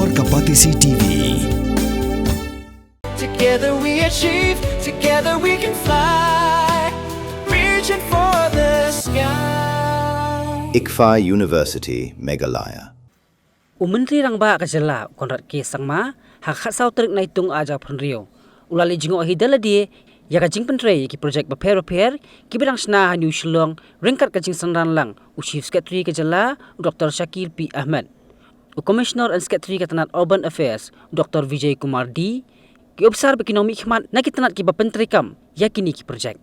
Ekor Kapatisi TV. Together we achieve, together we can fly, reaching for the sky. ICFA University, Meghalaya. Menteri Rangba Kajala Konrad K Sangma hak khasau terik naitung aja Prenrio. Ulali jingo hidala die ya kajing pentre ki project repair ki bidang sna New Shillong ringkat kajing sanran lang Chief Secretary Kajala Dr. Shakir P Ahmed. Commissioner and Secretary Katanat Urban Affairs Dr. Vijay Kumar D. Ki observe ekonomi khmat na kitanat ki bapentri kam yakini ki project.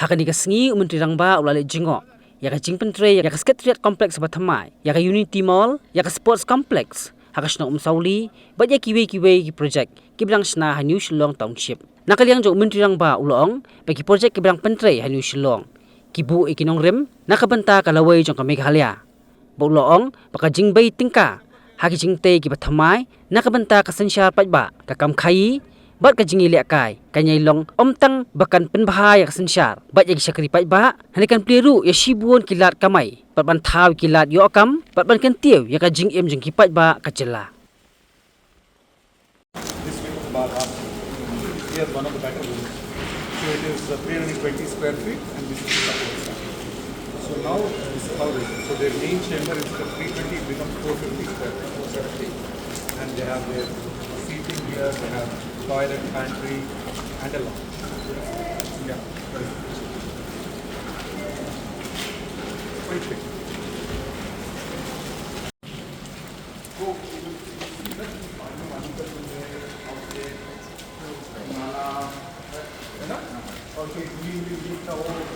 Hakani kasngi Menteri Rangba ulali jingo ya kajing pentre ya Secretariat Complex ba Thymmai ya Unity Mall ya Sports Complex hakasna Sauli ba ya kiwe ki project ki bidang sna New Shillong Township. Nakaliang jo Menteri Rangba ulong bagi project ki bidang pentre New Shillong kibu ikinong rem nakabanta kalaway jong Meghalaya. Ba ulong baka jingbay tingka haki Jingtei ki ba Thymmai nakabanta kasensyar pajba kakam khai bat ka jingi lekai kanyai long omtang bakan penbahaya kasensyar bat ya syakri pajba hanikan pliru ya shibuon kilat kamai bat ban thaw kilat yo akam bat ban kentiu ya ka jing em jing ki pajba kacela. Here's one of the better rooms. So it is 320 square feet and this is the support staff. So now this is how it is. So their main chamber is the 320, it becomes 450 square feet, 470. And they have their seating here, they have toilet, pantry and a lounge. Yeah. Quite big. Okay, we will the whole.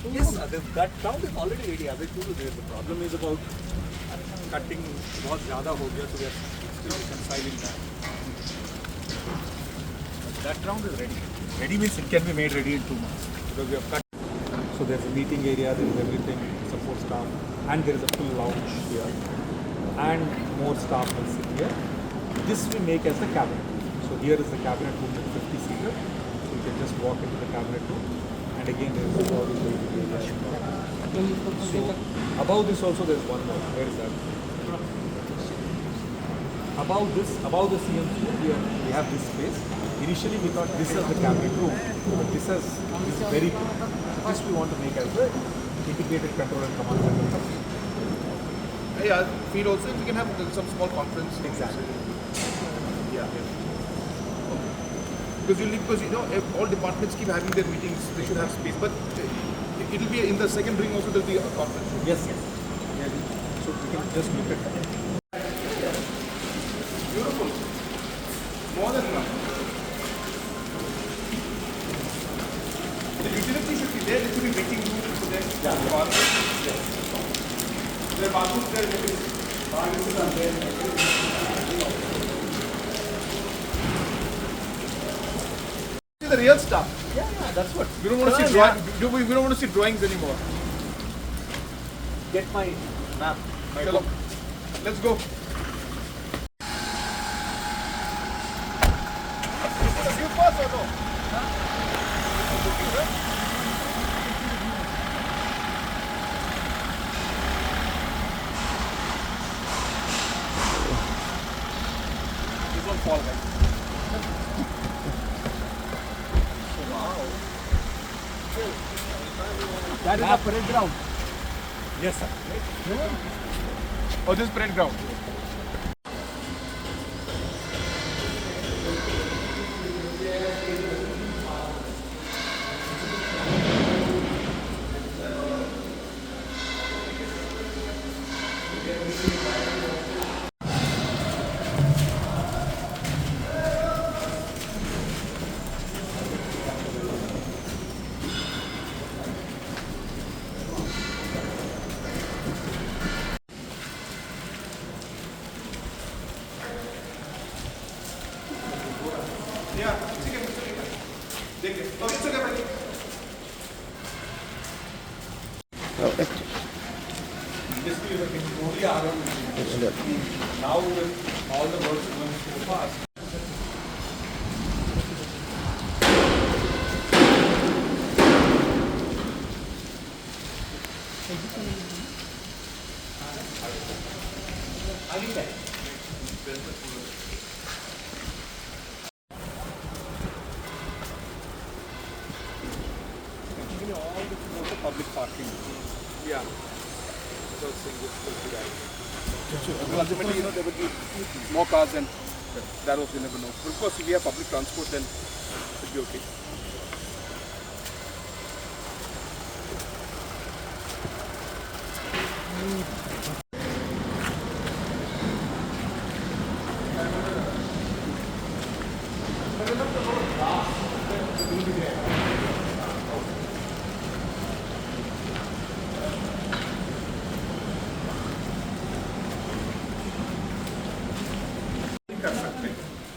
Yes, that ground is already ready. As I told you, the problem is about cutting. बहुत ज़्यादा हो गया, so we are still reconciling that. That ground is ready. Ready means it can be made ready in 2 months because we have cut. So there's a meeting area, there is everything, support staff, and there is a full lounge here, and more staff will sit here. This we make as the cabinet. So here is the cabinet room with 50 seater. So you can just walk into the cabinet room. And again, there is all this area. So above this also there is one more. Where is that? Above the CM here we have this space. Initially we thought this is the cabinet room, but this is very big. This we want to make as the integrated control and command center. Yeah, feel also we can have some small conference. Exactly. Yeah. Because you know, if all departments keep having their meetings, they should have space. But it will be in the second ring also. There will be a conference. Yes. Yeah. So we can just look at that. Beautiful. More than enough. The utility should be there. There should be meeting rooms for them. Yeah. Yes. There are bathrooms there. Bathrooms are there. The real stuff. Yeah, that's what. We don't want to see we don't want to see drawings anymore. Get my map. Chalo. Let's go. You pass or no? This one fall, guys. That is a parade ground. Yes, sir. Oh, this is parade ground. Yeah, it's okay. Okay, it's okay, buddy. Basically, we can only argue now with all the work going so fast. All this is also public parking. Yeah. Without saying this will be right. Well, ultimately, there will be more cars and that also you never know. But of course, if we have public transport, then it will be okay.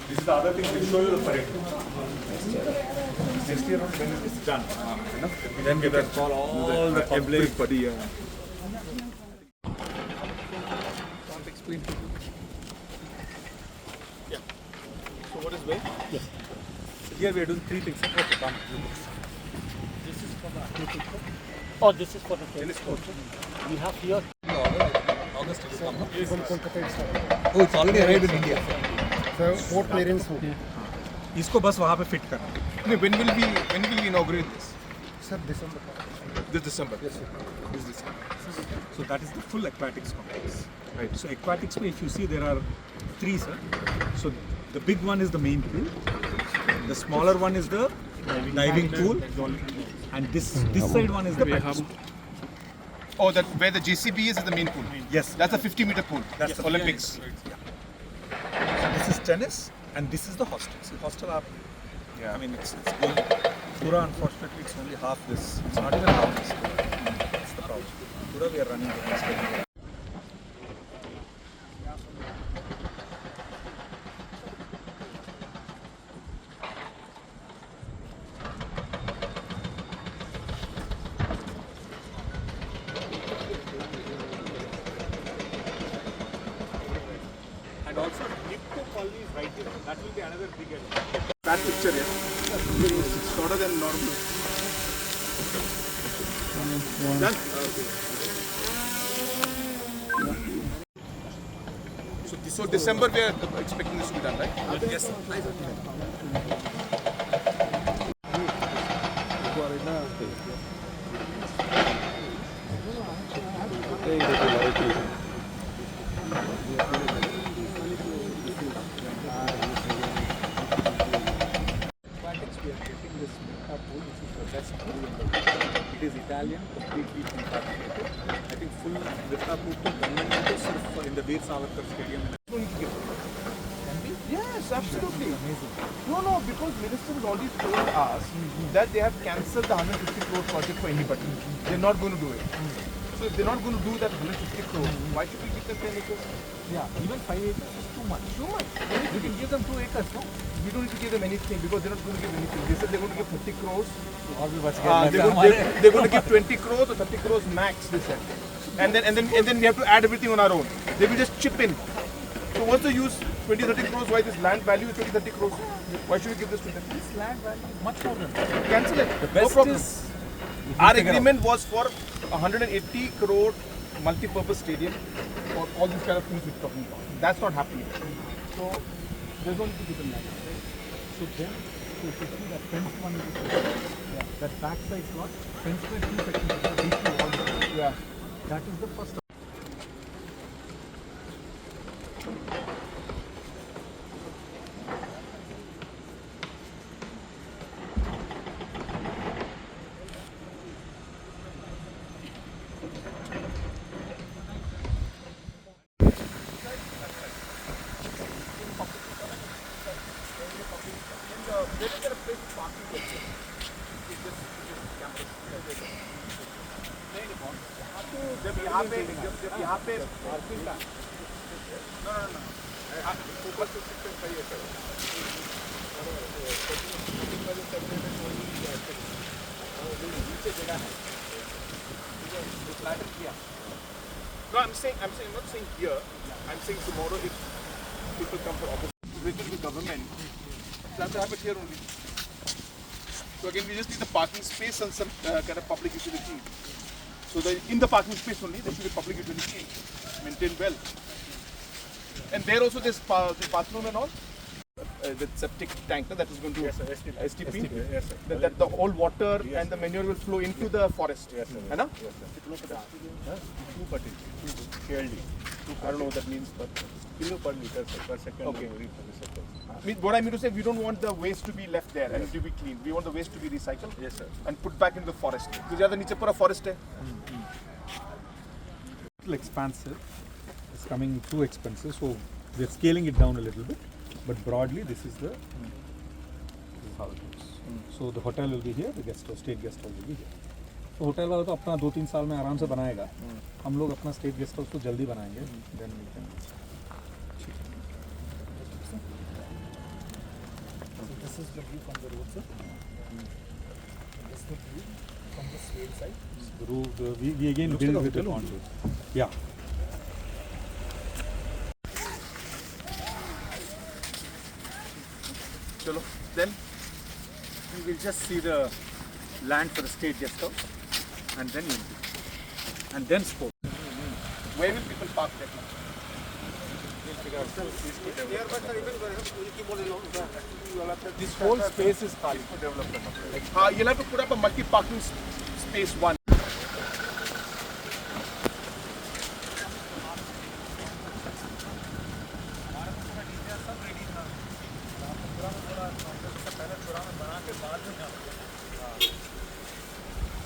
This is the other thing, we'll show you the parade. Next year when it's done, then we can call all the everybody. Can't explain to you. Yeah. So what is where? Yes. Here we are doing three things. Okay, come. This is for the athletic court. Oh, this is for the tennis court. We have here. August it will come. From Kolkata itself. Oh, it's already arrived in India. So, port clearance हो गया. इसको बस वहाँ पे fit करना. No, when will we inaugurate this? Sir, December. This December. Yes, sir. This December. So that is the full aquatics complex. Right. So aquatics, if you see, there are three, sir. So the big one is the main pool. The smaller one is the diving pool, and this side one is the practice pool. Oh, that where the JCB is the main pool. Yes. That's a 50-meter pool. That's the Olympics. This is tennis, and this is the hostel. See, hostel are, Yeah. I mean, it's going. Pura, unfortunately, it's only half this. It's not even half this. That's the problem. Pura, we are running the hostel. And also, Nipco colony is right there. That will be another big area. That picture, yeah. It's shorter than normal. Done? Okay. So December we are expecting this to be done, right? Yes, sir. We are getting this Mecca pool, which is the best pool in the world. It is Italian, completely prefabricated. I think full Mecca pool to Gangan in the Veer Savarkar Stadium. Yes, absolutely. No, because Minister has already told us that they have cancelled the 150 crore project for anybody. They're not going to do it. So if they're not going to do that 150 crore, why should we give them 10 acres? Yeah, even 5 acres is too much. Too much. We can give them 2 acres, no? We don't need to give them anything because they're not going to give anything. They said they're going to give 30 crores. और भी बच They're going to give 20 crores or 30 crores max, they said. And then we have to add everything on our own. They will just chip in. So what's the use? 20-30 crores, why this land value is 20-30 crores? Why should we give this to them? This land value is much more than that. Cancel it. The No best problem. is Our agreement was for 180 crore multi-purpose stadium for all these kind of things we're talking about. That's not happening. So there's no need to give them land. so then so if you see that fence one is that back side lot, fence were 2 sections, these two walls. Yeah. That is the first जब यहाँ पे parking का ऊपर से system सही है sir नीचे जगह है फ्लैटर किया No, I'm not saying here. I'm saying tomorrow if people come for opposition, within the government, they have to have it here only. So again, we just need the parking space and some kind of public utility. So that in the parking space only, there should be public utility maintained well. And there also there's the bathroom and all. The septic tank that is going to STP. Yes, sir. That the all water and the manure will flow into the forest. Yes, sir. है ना? KLD. I don't know what that means, but Kilo per liter, sir, per second. Okay. Recycle. what I mean to say, we don't want the waste to be left there and to be clean. We want the waste to be recycled Yes, sir. and put back into the forest. Because ज़्यादा नीचे पूरा forest है. Little expansive. It's coming too expensive, so we're scaling it down a little bit. But broadly, this is how it looks. So the hotel will be here, the guest house, state guest house will be here. तो hotel वाला तो अपना 2-3 साल में आराम से बनाएगा. हम लोग अपना स्टेट गेस्ट हाउस को जल्दी बनाएंगे. Then we can. This is the view from the road, sir. This is the view from the state side. The roof, we again build with the contours. Yeah. चलो. Then we will just see the land for the state guest house, and then sport. Where will people park that much? This whole space is khali. You'll have to put up a multi-parking space one.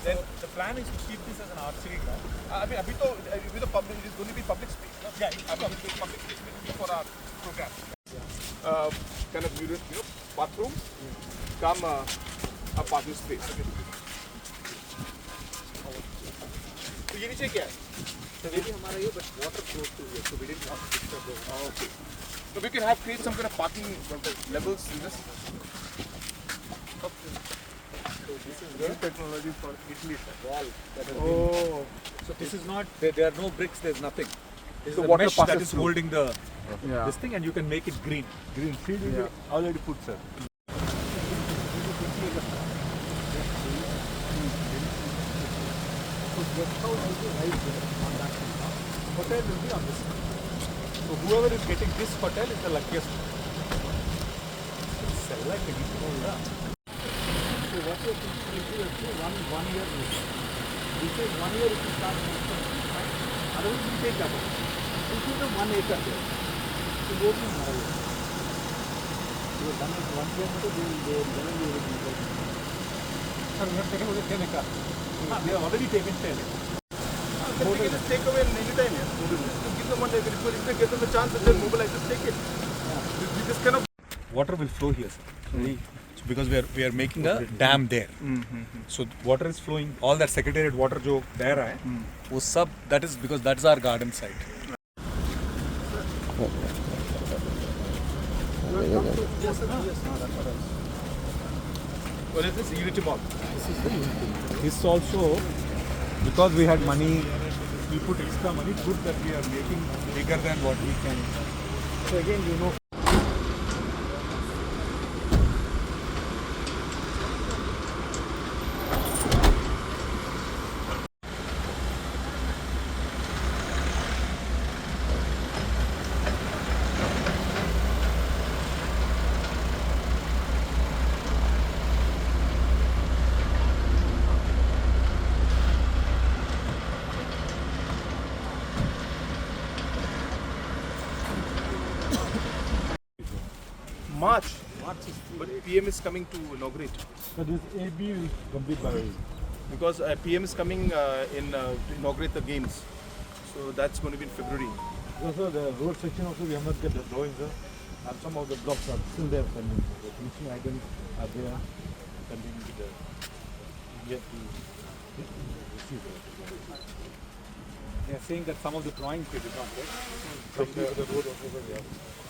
Then the plan is to keep this as an archery ground. अभी तो with the public, it is going to be public space. No? Yeah, it's public space will be for our program. Kind of bathroom, come a parking space. तो ये नीचे क्या है? Maybe हमारा ये, but water flows through here, so we didn't have to disturb the water. Okay. So we can create some kind of parking levels in this. So this is new technology for Italy, sir. Wall. That has Oh. So this is not, there are no bricks, there's nothing. This is The the water mesh passes that is through. holding the Yeah. this thing, and you can make it green. green field already put, sir. So guest house will be right there on that side. Hotel will be on this side. So whoever is getting this hotel is the luckiest. Sell like a So what we are thinking is actually one year lease. This is 1 year if you start construction, right? Otherwise we take that one. This is the 1 acre there. So go to Marawi. We have done it 1 year, so they will generally everything. Sir, we have taken only 10 acres. They have already taken 10 acres. Then we can just take away anytime. Yeah? To give them one day, if they get them the chance, they'll mobilize, just take it. We just cannot. Water will flow here, sir. Because we are making a dam there. So water is flowing. All that secretariat water जो बह रहा है, वो सब that is because that's our garden site. What is this? Unity Mall. This also because we had money, we put extra money. Good that we are making bigger than what we can. So again, you know, March. But PM is coming to inaugurate. So this AB will complete by. Because PM is coming to inaugurate the games. So that's going to be in February. Also the road section also we have not get the drawings, and some of the blocks are still there pending. The finishing items are there pending with the yet to receive. They are saying that some of the drawings they did not get. From the road also there.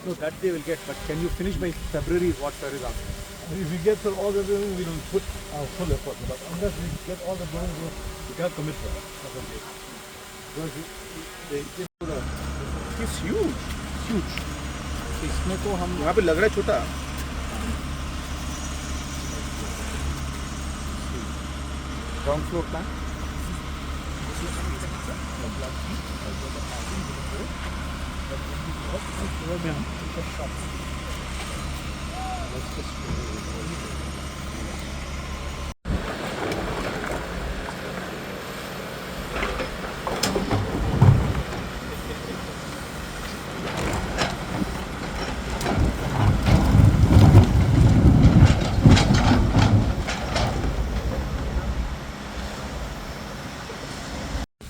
No, that they will get, but can you finish by February is what sir is asking. If we get through all the buildings, we will put our full effort. But unless we get all the buildings, we can't commit for that. Because It's huge. Huge. इसमें तो हम यहाँ पे लग रहा है छोटा. ground floor plan.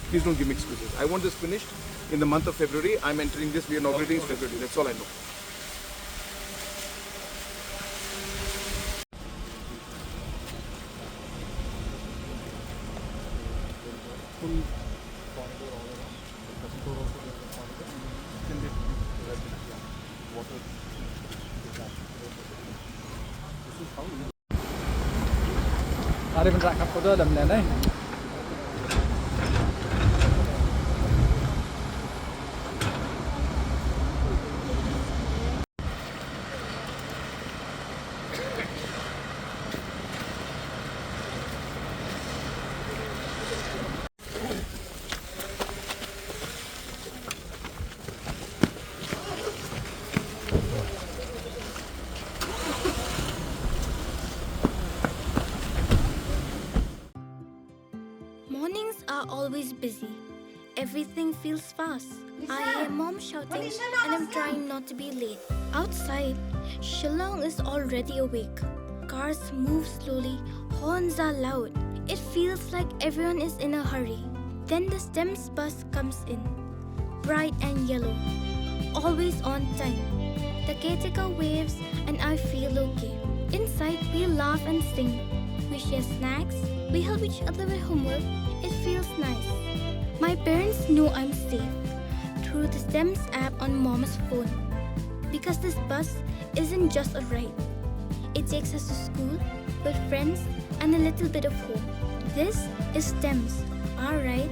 Please don't give me excuses. I want this finished in the month of February. I'm entering this. We are inaugurating in February. That's all I know. Full corridor all around. The store also there is a corridor. Extended water. This is how you. Ada benda kat foto dalam ni. Mornings are always busy. Everything feels fast. I hear mom shouting and I'm trying not to be late. Outside, Shillong is already awake. Cars move slowly, horns are loud. It feels like everyone is in a hurry. Then the STEMS bus comes in, bright and yellow, always on time. The caretaker waves and I feel okay. Inside, we laugh and sing. We share snacks. We help each other with homework. It feels nice. My parents know I'm safe through the STEMS app on mom's phone. Because this bus isn't just a ride. It takes us to school with friends and a little bit of home. This is STEMS, our ride,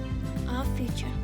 our future.